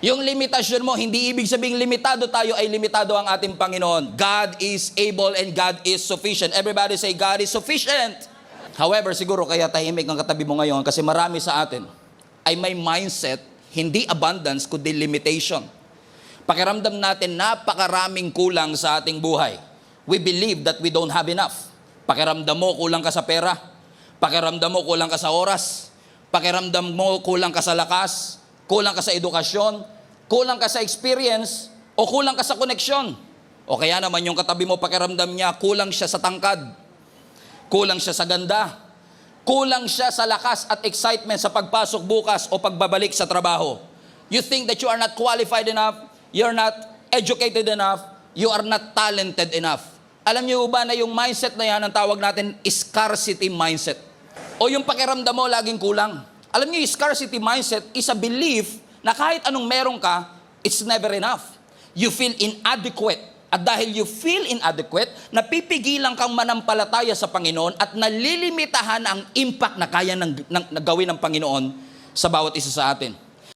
Yung limitasyon mo, hindi ibig sabing limitado tayo ay limitado ang ating Panginoon. God is able and God is sufficient. Everybody say, God is sufficient. However, siguro kaya tahimik ang katabi mo ngayon kasi marami sa atin ay may mindset, hindi abundance, kundi limitation. Pakiramdam natin napakaraming kulang sa ating buhay. We believe that we don't have enough. Pakiramdam mo kulang ka sa pera. Pakiramdam mo kulang ka sa oras. Pakiramdam mo kulang ka sa lakas. Kulang ka sa edukasyon. Kulang ka sa experience. O kulang ka sa koneksyon. O kaya naman yung katabi mo pakiramdam niya kulang siya sa tangkad. Kulang siya sa ganda. Kulang siya sa lakas at excitement sa pagpasok bukas o pagbabalik sa trabaho. You think that you are not qualified enough, you're not educated enough, you are not talented enough. Alam niyo ba na yung mindset na yan, ang tawag natin scarcity mindset. O yung pakiramdam mo laging kulang. Alam niyo, yung scarcity mindset is a belief na kahit anong meron ka, it's never enough. You feel inadequate. At dahil you feel inadequate, napipigilan kang manampalataya sa Panginoon at nalilimitahan ang impact na kaya ng gawin ng Panginoon sa bawat isa sa atin.